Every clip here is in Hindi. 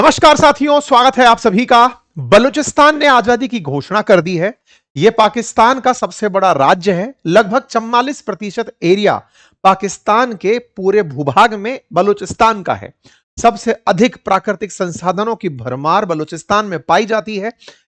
नमस्कार साथियों, स्वागत है आप सभी का। बलूचिस्तान ने आजादी की घोषणा कर दी है। यह पाकिस्तान का सबसे बड़ा राज्य है। लगभग 44% एरिया पाकिस्तान के पूरे भूभाग में बलूचिस्तान का है। सबसे अधिक प्राकृतिक संसाधनों की भरमार बलूचिस्तान में पाई जाती है।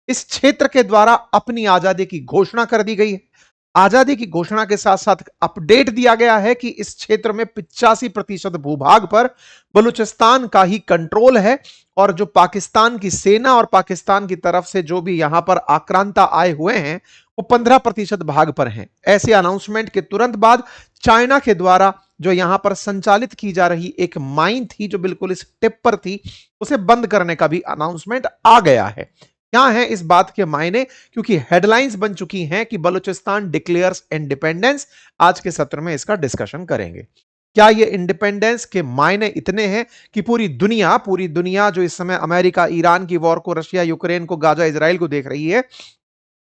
इस क्षेत्र के द्वारा अपनी आजादी की घोषणा कर दी गई है। आजादी की घोषणा के साथ साथ अपडेट दिया गया है कि इस क्षेत्र में 85% भूभाग पर बलूचिस्तान का ही कंट्रोल है और जो पाकिस्तान की सेना और पाकिस्तान की तरफ से जो भी यहां पर आक्रांता आए हुए हैं वो 15% भाग पर हैं। ऐसे अनाउंसमेंट के तुरंत बाद चाइना के द्वारा जो यहां पर संचालित की जा रही एक माइन थी जो बिल्कुल इस टिप पर थी, उसे बंद करने का भी अनाउंसमेंट आ गया है। क्या है इस बात के मायने, क्योंकि हेडलाइंस बन चुकी हैं कि बलूचिस्तान डिक्लेयर्स इंडिपेंडेंस। आज के सत्र में इसका डिस्कशन करेंगे। क्या ये इंडिपेंडेंस के मायने इतने हैं कि पूरी दुनिया जो इस समय अमेरिका ईरान की वॉर को, रशिया यूक्रेन को, गाजा इजराइल को देख रही है,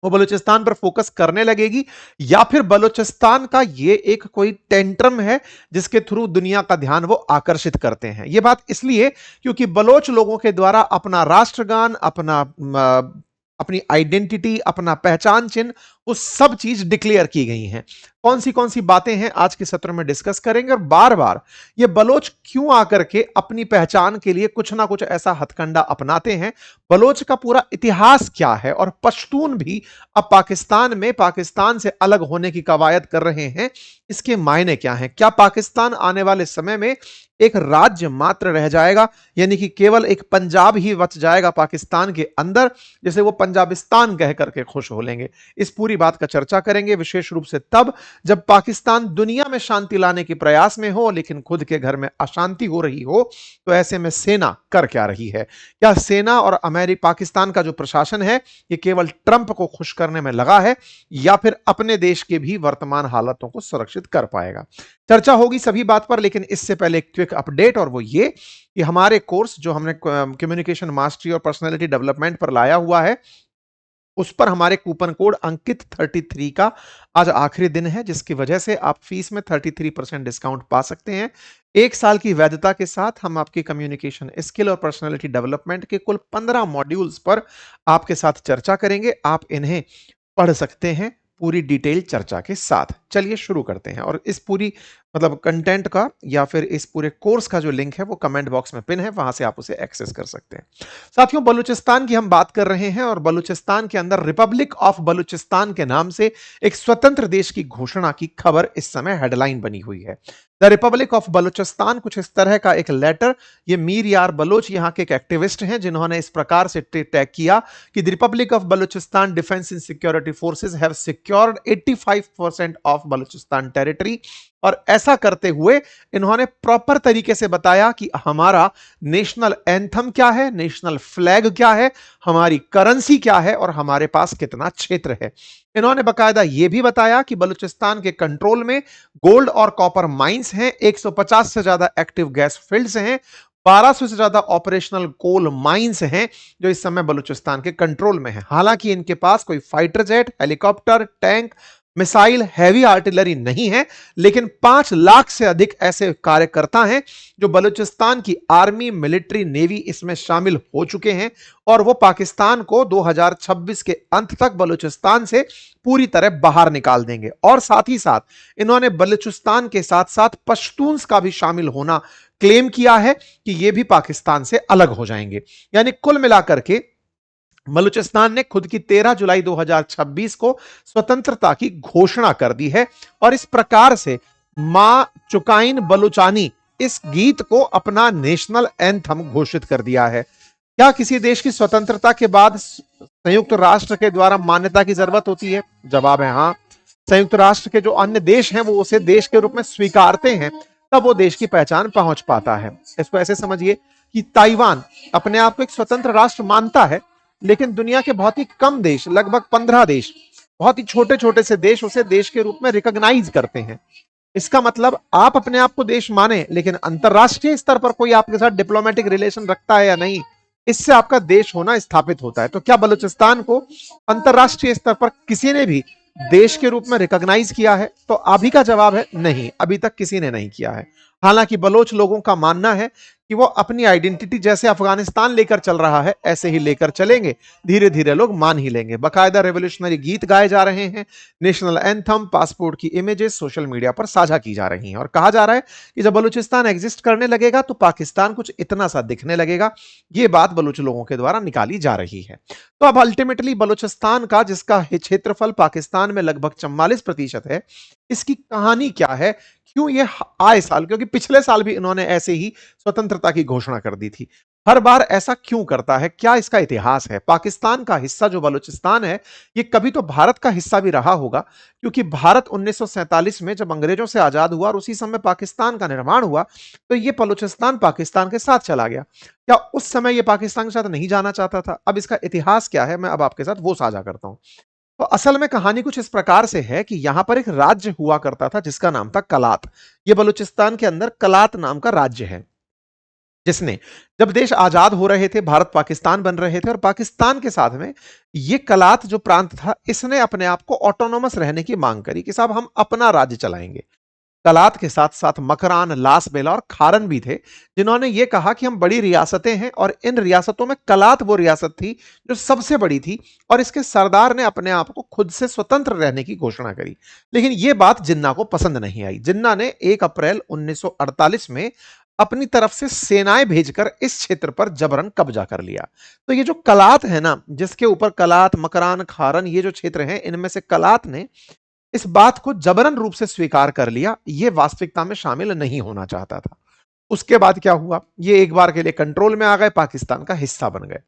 वो बलूचिस्तान पर फोकस करने लगेगी, या फिर बलूचिस्तान का ये एक कोई टेंट्रम है जिसके थ्रू दुनिया का ध्यान वो आकर्षित करते हैं। ये बात इसलिए क्योंकि बलोच लोगों के द्वारा अपना राष्ट्रगान, अपनी आइडेंटिटी, अपना पहचान चिन्ह, वो सब चीज डिक्लेयर की गई हैं। कौन सी बातें हैं आज के सत्र में डिस्कस करेंगे। और बार बार ये बलोच क्यों आकर के अपनी पहचान के लिए कुछ ना कुछ ऐसा हथकंडा अपनाते हैं, बलोच का पूरा इतिहास क्या है, और पश्तून भी अब पाकिस्तान में पाकिस्तान से अलग होने की कवायद कर रहे हैं, इसके मायने क्या हैं। क्या पाकिस्तान आने वाले समय में एक राज्य मात्र रह जाएगा, यानी कि केवल एक पंजाब ही बच जाएगा पाकिस्तान के अंदर, जिसे वो पंजाबिस्तान कह करके खुश हो लेंगे। इस पूरी बात का चर्चा करेंगे, विशेष रूप से तब जब पाकिस्तान दुनिया में शांति लाने के प्रयास में हो लेकिन खुद के घर में अशांति हो रही हो। तो ऐसे में सेना कर क्या रही है? क्या सेना और पाकिस्तान का जो प्रशासन है ये केवल ट्रंप को खुश करने में लगा है, या फिर अपने देश के भी वर्तमान हालातों को सुरक्षित कर पाएगा? चर्चा होगी सभी बात पर, लेकिन इससे पहले एक क्विक अपडेट, और वो ये कि हमारे कोर्स जो हमने कम्युनिकेशन मास्टरी और पर्सनालिटी डेवलपमेंट पर लाया हुआ है, उस पर हमारे कूपन कोड अंकित 33 का आज आखिरी दिन है, जिसकी वजह से आप फीस में 33% डिस्काउंट पा सकते हैं। 1 साल की वैधता के साथ हम आपकी कम्युनिकेशन स्किल और पर्सनालिटी डेवलपमेंट के कुल 15 मॉड्यूल्स पर आपके साथ चर्चा करेंगे। आप इन्हें पढ़ सकते हैं पूरी डिटेल चर्चा के साथ। चलिए शुरू करते हैं। और इस पूरी कंटेंट का या फिर इस पूरे कोर्स का जो लिंक है वो कमेंट बॉक्स में पिन है, वहां से आप उसे एक्सेस कर सकते हैं। साथियों, बलूचिस्तान की हम बात कर रहे हैं और बलूचिस्तान के अंदर रिपब्लिक ऑफ बलूचिस्तान के नाम से एक स्वतंत्र देश की घोषणा की खबर इस समय हेडलाइन बनी हुई है। द रिपब्लिक ऑफ बलूचिस्तान, कुछ इस तरह का एक लेटर। ये मीर यार बलोच यहाँ के एक एक्टिविस्ट हैं जिन्होंने इस प्रकार से टैग किया कि the Republic of Balochistan defence and security forces have secured 85% of Balochistan territory. और ऐसा करते हुए इन्होंने प्रॉपर तरीके से बताया कि हमारा नेशनल एंथम क्या है, नेशनल फ्लैग क्या है, हमारी करेंसी क्या है और हमारे पास कितना क्षेत्र है। इन्होंने बकायदा यह भी बताया कि बलूचिस्तान के कंट्रोल में गोल्ड और कॉपर माइंस हैं, 150 से ज्यादा एक्टिव गैस फील्ड्स हैं, 1200 से ज्यादा ऑपरेशनल कोल माइंस हैं जो इस समय बलूचिस्तान के कंट्रोल में है। हालांकि इनके पास कोई fighter jet, helicopter, tank, missile, heavy artillery नहीं है, लेकिन 5 लाख से अधिक ऐसे कार्यकर्ता हैं जो बलूचिस्तान की आर्मी, मिलिट्री, नेवी इसमें शामिल हो चुके हैं, और वो पाकिस्तान को 2026 के अंत तक बलूचिस्तान से पूरी तरह बाहर निकाल देंगे। और साथ ही साथ इन्होंने बलूचिस्तान के साथ साथ पश्तून्स का भी शामिल होना क्लेम किया है कि ये भी पाकिस्तान से अलग हो जाएंगे। यानी कुल मिलाकर के बलूचिस्तान ने खुद की 13 जुलाई 2026 को स्वतंत्रता की घोषणा कर दी है, और इस प्रकार से मां चुकाइन बलूचानी इस गीत को अपना नेशनल एंथम घोषित कर दिया है। क्या किसी देश की स्वतंत्रता के बाद संयुक्त राष्ट्र के द्वारा मान्यता की जरूरत होती है? जवाब है हाँ। संयुक्त राष्ट्र के जो अन्य देश हैं वो उसे देश के रूप में स्वीकारते हैं, तब वो देश की पहचान पहुंच पाता है। इसको ऐसे समझिए कि ताइवान अपने आप को एक स्वतंत्र राष्ट्र मानता है, लेकिन दुनिया के बहुत ही कम देश, लगभग 15 देश, बहुत ही छोटे छोटे से देश उसे देश के रूप में रिकॉग्नाइज करते हैं। इसका मतलब आप अपने आप को देश माने, लेकिन अंतरराष्ट्रीय स्तर पर कोई आपके साथ डिप्लोमेटिक रिलेशन रखता है या नहीं, इससे आपका देश होना स्थापित होता है। तो क्या बलूचिस्तान को अंतरराष्ट्रीय स्तर पर किसी ने भी देश के रूप में रिकॉग्नाइज किया है? तो अभी का जवाब है नहीं, अभी तक किसी ने नहीं किया है। हालांकि बलोच लोगों का मानना है कि वो अपनी आइडेंटिटी जैसे अफगानिस्तान लेकर चल रहा है ऐसे ही लेकर चलेंगे, धीरे धीरे लोग मान ही लेंगे। बाकायदा रेवोल्यूशनरी गीत गाए जा रहे हैं, नेशनल एंथम, पासपोर्ट की इमेजेस सोशल मीडिया पर साझा की जा रही हैं और कहा जा रहा है कि जब बलूचिस्तान एग्जिस्ट करने लगेगा तो पाकिस्तान कुछ इतना सा दिखने लगेगा। ये बात बलूच लोगों के द्वारा निकाली जा रही है। तो अब अल्टीमेटली बलूचिस्तान का, जिसका क्षेत्रफल पाकिस्तान में लगभग 44% है, इसकी कहानी क्या है, क्यों ये आए साल, क्योंकि पिछले साल भी इन्होंने ऐसे ही स्वतंत्रता की घोषणा कर दी थी, हर बार ऐसा क्यों करता है, क्या इसका इतिहास है? पाकिस्तान का हिस्सा जो बलूचिस्तान है, ये कभी तो भारत का हिस्सा भी रहा होगा, क्योंकि भारत 1947 में जब अंग्रेजों से आजाद हुआ और उसी समय पाकिस्तान का निर्माण हुआ, तो ये बलूचिस्तान पाकिस्तान के साथ चला गया। क्या उस समय ये पाकिस्तान के साथ नहीं जाना चाहता था? अब इसका इतिहास क्या है, मैं अब आपके साथ वो साझा करता हूं। तो असल में कहानी कुछ इस प्रकार से है कि यहां पर एक राज्य हुआ करता था जिसका नाम था कलात। ये बलूचिस्तान के अंदर कलात नाम का राज्य है, जिसने, जब देश आजाद हो रहे थे, भारत पाकिस्तान बन रहे थे और पाकिस्तान के साथ में ये कलात जो प्रांत था, इसने अपने आप को ऑटोनोमस रहने की मांग करी कि साहब हम अपना राज्य चलाएंगे। कलात के साथ साथ मकरान, लासबेला और खारन भी थे, जिन्होंने ये कहा कि हम बड़ी रियासतें हैं और इन रियासतों में कलात वो रियासत थी जो सबसे बड़ी थी, और इसके सरदार ने अपने आप को खुद से स्वतंत्र रहने की घोषणा करी। लेकिन यह बात जिन्ना को पसंद नहीं आई। जिन्ना ने 1 अप्रैल 1948 में अपनी तरफ से सेनाएं भेजकर इस क्षेत्र पर जबरन कब्जा कर लिया। तो ये जो कलात है ना, जिसके ऊपर कलात, मकरान, खारन, ये जो क्षेत्र हैं, इनमें से कलात ने इस बात को जबरन रूप से स्वीकार कर लिया, ये वास्तविकता में शामिल नहीं होना चाहता था। उसके बाद क्या हुआ, ये एक बार के लिए कंट्रोल में आ गए, पाकिस्तान का हिस्सा बन गए।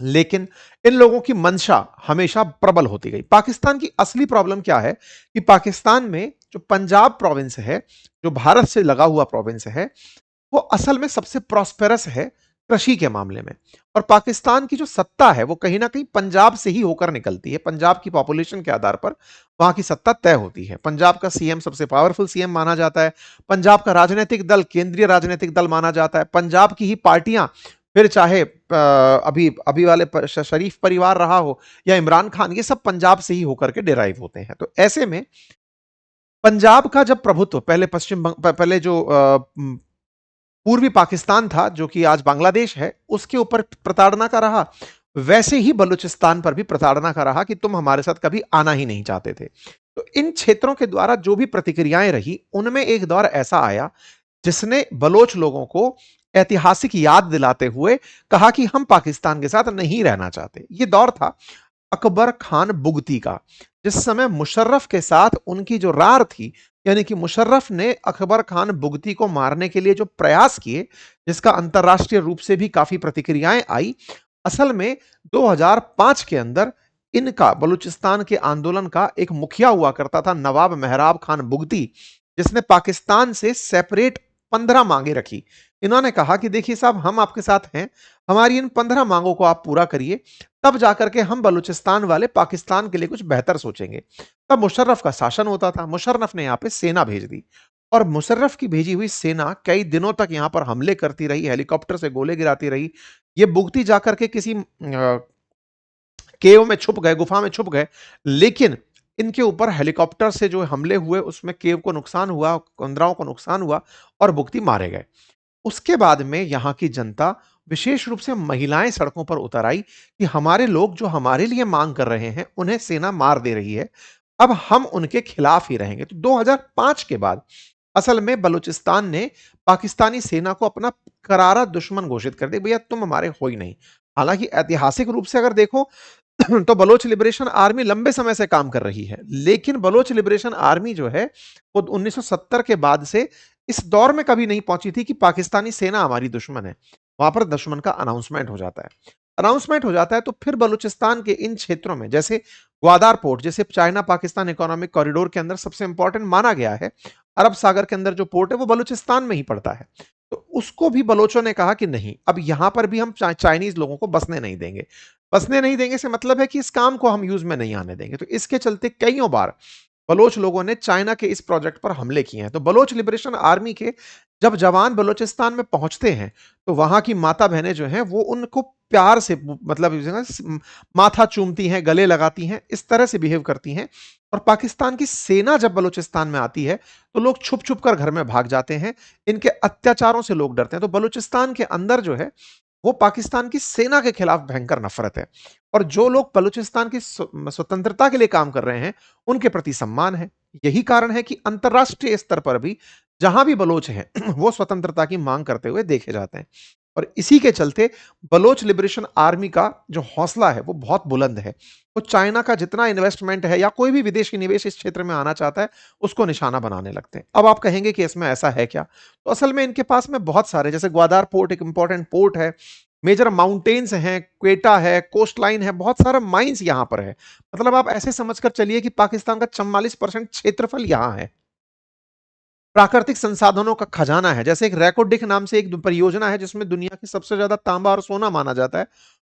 लेकिन इन लोगों की मंशा हमेशा प्रबल होती गई। पाकिस्तान की असली प्रॉब्लम क्या है कि पाकिस्तान में जो पंजाब प्रोविंस है, जो भारत से लगा हुआ प्रोविंस है, वो असल में सबसे प्रॉस्पेरस है कृषि के मामले में। और पाकिस्तान की जो सत्ता है वो कहीं ना कहीं पंजाब से ही होकर निकलती है। पंजाब की पॉपुलेशन के आधार पर वहां की सत्ता तय होती है। पंजाब का सीएम सबसे पावरफुल सीएम माना जाता है। पंजाब का राजनीतिक दल केंद्रीय राजनीतिक दल माना जाता है। पंजाब की ही पार्टियां, फिर चाहे अभी अभी वाले शरीफ परिवार रहा हो या इमरान खान, ये सब पंजाब से ही होकर के डिराइव होते हैं। तो ऐसे में पंजाब का जब प्रभुत्व, पहले पहले जो पूर्वी पाकिस्तान था, जो कि आज बांग्लादेश है, उसके ऊपर प्रताड़ना का रहा, वैसे ही बलूचिस्तान पर भी प्रताड़ना का रहा कि तुम हमारे साथ कभी आना ही नहीं चाहते थे। तो इन क्षेत्रों के द्वारा जो भी प्रतिक्रियाएं रही, उनमें एक दौर ऐसा आया जिसने बलोच लोगों को ऐतिहासिक याद दिलाते हुए कहा कि हम पाकिस्तान के साथ नहीं रहना चाहते। यह दौर था अकबर खान बुगती का, जिस समय मुशर्रफ के साथ उनकी जो रार थी, यानी कि मुशर्रफ ने अकबर खान बुगती को मारने के लिए जो प्रयास किए, जिसका अंतरराष्ट्रीय रूप से भी काफी प्रतिक्रियाएं आई। असल में 2005 के अंदर इनका, बलूचिस्तान के आंदोलन का एक मुखिया हुआ करता था नवाब मेहराब खान बुगती, जिसने पाकिस्तान से सेपरेट 15 मांगे रखी। इन्होंने कहा कि देखिए साहब, हम आपके साथ हैं, हमारी इन 15 मांगों को आप पूरा करिए, तब जाकर के हम बलूचिस्तान वाले पाकिस्तान के लिए कुछ बेहतर सोचेंगे। तब मुशर्रफ का शासन होता था। मुशर्रफ ने यहां पे सेना भेज दी और मुशर्रफ की भेजी हुई सेना कई दिनों तक यहां पर हमले करती रही, हेलीकॉप्टर से गोले गिराती रही। ये बुगती जाकर के किसी केव में छुप गए, गुफा में छुप गए, लेकिन इनके ऊपर हेलीकॉप्टर से जो हमले हुए उसमें केव को नुकसान हुआ, कंदराओं को नुकसान हुआ और बुगती मारे गए। उसके बाद में यहां की जनता, विशेष रूप से महिलाएं, सड़कों पर उतर आई कि हमारे लोग जो हमारे लिए मांग कर रहे हैं उन्हें सेना मार दे रही है, अब हम उनके खिलाफ ही रहेंगे। तो 2005 के बाद असल में बलूचिस्तान ने पाकिस्तानी सेना को अपना करारा दुश्मन घोषित कर दिया, भैया तुम हमारे हो ही नहीं। हालांकि ऐतिहासिक रूप से अगर देखो तो बलोच लिबरेशन आर्मी लंबे समय से काम कर रही है, लेकिन बलोच लिबरेशन आर्मी जो है वो 1970 के बाद से इस दौर में कभी नहीं पहुंची थी कि पाकिस्तानी सेना हमारी दुश्मन है। वहां पर दुश्मन का अनाउंसमेंट हो जाता है। अनाउंसमेंट हो जाता है तो फिर बलूचिस्तान के इन क्षेत्रों में, जैसे ग्वादार पोर्ट, जैसे चाइना पाकिस्तान इकोनॉमिक कॉरिडोर के अंदर सबसे इंपॉर्टेंट माना गया है, अरब सागर के अंदर जो पोर्ट है वो बलूचिस्तान में ही पड़ता है। तो उसको भी बलोचों ने कहा कि नहीं, अब यहां पर भी हम चाइनीज लोगों को बसने नहीं देंगे। बसने नहीं देंगे से मतलब है कि इस काम को हम यूज में नहीं आने देंगे। तो इसके चलते कईयों बार बलोच लोगों ने चाइना के इस प्रोजेक्ट पर हमले किए हैं। तो बलोच लिबरेशन आर्मी के जब जवान बलूचिस्तान में पहुंचते हैं तो वहां की माता बहनें जो हैं वो उनको प्यार से मतलब माथा चूमती हैं, गले लगाती हैं, इस तरह से बिहेव करती हैं। और पाकिस्तान की सेना जब बलूचिस्तान में आती है तो लोग छुप छुप कर घर में भाग जाते हैं। इनके अत्याचारों से लोग डरते हैं। तो बलूचिस्तान के अंदर जो है वो पाकिस्तान की सेना के खिलाफ भयंकर नफरत है। और जो लोग बलूचिस्तान की स्वतंत्रता के लिए काम कर रहे हैं उनके प्रति सम्मान है। यही कारण है कि अंतरराष्ट्रीय स्तर पर भी जहां भी बलोच हैं वो स्वतंत्रता की मांग करते हुए देखे जाते हैं। और इसी के चलते बलोच लिबरेशन आर्मी का जो हौसला है वो बहुत बुलंद है। वो चाइना का जितना इन्वेस्टमेंट है या कोई भी विदेशी निवेश इस क्षेत्र में आना चाहता है उसको निशाना बनाने लगते हैं। अब आप कहेंगे कि इसमें ऐसा है क्या? तो असल में इनके पास में बहुत सारे, जैसे ग्वादार पोर्ट एक इंपॉर्टेंट पोर्ट है, मेजर माउंटेन्स हैं, क्वेटा है, कोस्ट लाइन है, बहुत सारा माइंस यहां पर है। मतलब आप ऐसे समझकर चलिए कि पाकिस्तान का 44% क्षेत्रफल यहां है। प्राकृतिक संसाधनों का खजाना है। जैसे एक रैकोडिक नाम से एक परियोजना है जिसमें दुनिया की सबसे ज्यादा तांबा और सोना माना जाता है,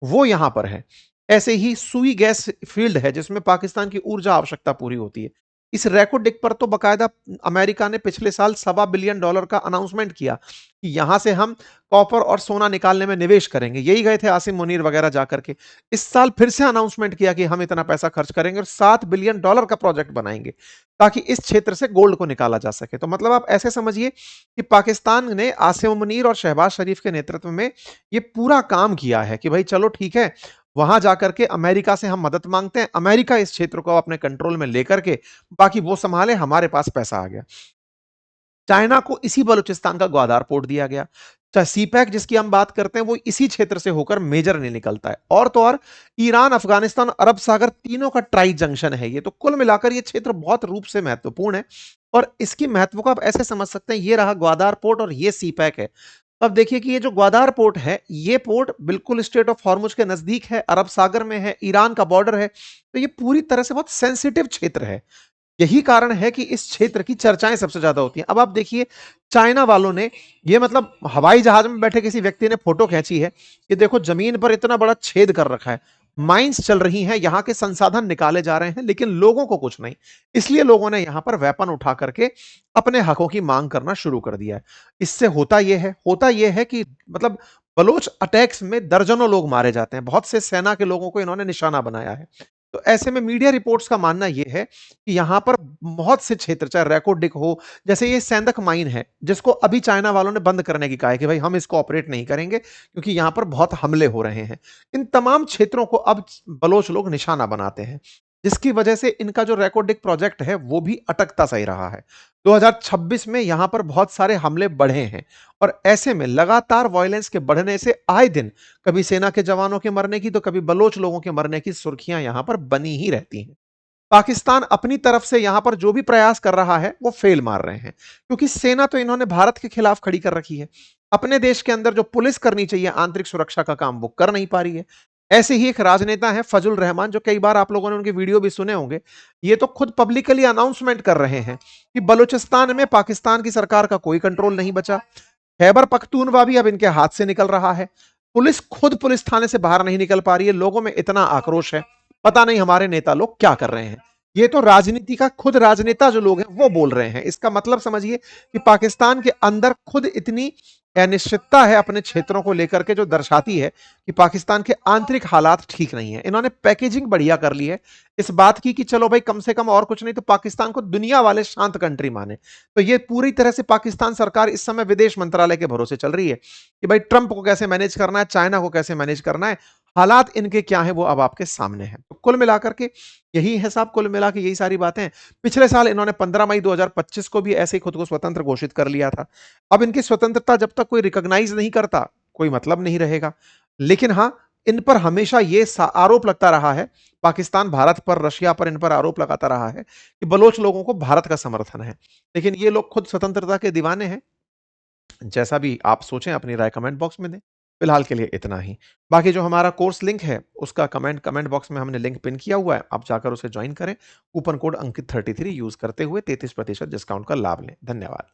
वो यहां पर है। ऐसे ही सुई गैस फील्ड है जिसमें पाकिस्तान की ऊर्जा आवश्यकता पूरी होती है। इस रैकोडिक पर तो बकायदा अमेरिका ने पिछले साल $1.25 बिलियन का अनाउंसमेंट किया कि यहां से हम कॉपर और सोना निकालने में निवेश करेंगे। यही गए थे आसिम मुनीर वगैरह जाकर के। इस साल फिर से अनाउंसमेंट किया कि हम इतना पैसा खर्च करेंगे और $7 बिलियन का प्रोजेक्ट बनाएंगे ताकि इस क्षेत्र से गोल्ड को निकाला जा सके। तो मतलब आप ऐसे समझिए कि पाकिस्तान ने आसिम मुनीर और शहबाज शरीफ के नेतृत्व में ये पूरा काम किया है कि भाई चलो ठीक है, वहां जाकर के अमेरिका से हम मदद मांगते हैं, अमेरिका इस क्षेत्र को अपने कंट्रोल में लेकर के बाकी वो संभाले, हमारे पास पैसा आ गया। चाइना को इसी बलूचिस्तान का ग्वादार पोर्ट दिया गया। सीपैक जिसकी हम बात करते हैं वो इसी क्षेत्र से होकर मेजर नहीं निकलता है। और तो और ईरान, अफगानिस्तान, अरब सागर तीनों का ट्राई जंक्शन है ये। तो कुल मिलाकर ये क्षेत्र बहुत रूप से महत्वपूर्ण है। और इसकी महत्व को आप ऐसे समझ सकते हैं, ये रहा ग्वादार पोर्ट और ये सीपैक है। अब देखिए कि ये जो ग्वादार पोर्ट है, ये पोर्ट बिल्कुल स्ट्रेट ऑफ हॉर्मुज के नजदीक है, अरब सागर में है, ईरान का बॉर्डर है। तो ये पूरी तरह से बहुत सेंसिटिव क्षेत्र है। यही कारण है कि इस क्षेत्र की चर्चाएं सबसे ज्यादा होती हैं। अब आप देखिए, चाइना वालों ने ये मतलब हवाई जहाज में बैठे किसी व्यक्ति ने फोटो खींची है कि देखो जमीन पर इतना बड़ा छेद कर रखा है, माइंस चल रही हैं, यहां के संसाधन निकाले जा रहे हैं, लेकिन लोगों को कुछ नहीं। इसलिए लोगों ने यहां पर वेपन उठा करके अपने हकों की मांग करना शुरू कर दिया है। इससे होता यह है कि मतलब बलोच अटैक्स में दर्जनों लोग मारे जाते हैं। बहुत से सेना के लोगों को इन्होंने निशाना बनाया है। तो ऐसे में मीडिया रिपोर्ट्स का मानना यह है कि यहां पर बहुत से क्षेत्र, चाहे रैकोडिक हो, जैसे ये सेंदक माइन है जिसको अभी चाइना वालों ने बंद करने की कहा है कि भाई हम इसको ऑपरेट नहीं करेंगे क्योंकि यहां पर बहुत हमले हो रहे हैं। इन तमाम क्षेत्रों को अब बलोच लोग निशाना बनाते हैं, जिसकी वजह से इनका जो रैकोडिक प्रोजेक्ट है वो भी अटकता सही रहा है। 2026 में यहां पर बहुत सारे हमले बढ़े हैं। और ऐसे में लगातार वायलेंस के बढ़ने से आए दिन कभी सेना के जवानों के मरने की तो कभी बलोच लोगों के मरने की सुर्खियां यहां पर बनी ही रहती हैं। पाकिस्तान अपनी तरफ से यहां पर जो भी प्रयास कर रहा है वो फेल मार रहे हैं, क्योंकि सेना तो इन्होंने भारत के खिलाफ खड़ी कर रखी है। अपने देश के अंदर जो पुलिस करनी चाहिए आंतरिक सुरक्षा का काम, वो कर नहीं पा रही है। ऐसे ही एक राजनेता है फजल रहमान, जो कई बार आप लोगों ने उनके वीडियो भी सुने होंगे। ये तो खुद पब्लिकली अनाउंसमेंट कर रहे हैं कि बलूचिस्तान में पाकिस्तान की सरकार का कोई कंट्रोल नहीं बचा। खैबर पख्तूनवा भी अब इनके हाथ से निकल रहा है। पुलिस खुद पुलिस थाने से बाहर नहीं निकल पा रही है। लोगों में इतना आक्रोश है, पता नहीं हमारे नेता लोग क्या कर रहे हैं। ये तो राजनीति का, खुद राजनेता जो लोग हैं वो बोल रहे हैं। इसका मतलब समझिए कि पाकिस्तान के अंदर खुद इतनी अनिश्चितता है अपने क्षेत्रों को लेकर के, जो दर्शाती है कि पाकिस्तान के आंतरिक हालात ठीक नहीं है। इन्होंने पैकेजिंग बढ़िया कर ली है इस बात की कि चलो भाई कम से कम और कुछ नहीं तो पाकिस्तान को दुनिया वाले शांत कंट्री माने। तो ये पूरी तरह से पाकिस्तान सरकार इस समय विदेश मंत्रालय के भरोसे चल रही है कि भाई ट्रंप को कैसे मैनेज करना है, चाइना को कैसे मैनेज करना है। हालात इनके क्या है वो अब आपके सामने है। तो कुल मिलाकर के यही है साहब, कुल मिला के यही सारी बातें हैं। पिछले साल इन्होंने 15 मई 2025 को भी ऐसे ही खुद को स्वतंत्र घोषित कर लिया था। अब इनकी स्वतंत्रता जब तक कोई रिकॉग्नाइज नहीं करता, कोई मतलब नहीं रहेगा। लेकिन हाँ, इन पर हमेशा ये आरोप लगता रहा है, पाकिस्तान भारत पर, रशिया पर इन पर आरोप लगाता रहा है कि बलोच लोगों को भारत का समर्थन है। लेकिन ये लोग खुद स्वतंत्रता के दीवाने हैं। जैसा भी आप सोचें अपनी राय कमेंट बॉक्स में दें। फिलहाल के लिए इतना ही। बाकी जो हमारा कोर्स लिंक है उसका कमेंट कमेंट बॉक्स में हमने लिंक पिन किया हुआ है, आप जाकर उसे ज्वाइन करें। कूपन कोड अंकित 33 यूज करते हुए 33% डिस्काउंट का लाभ लें। धन्यवाद।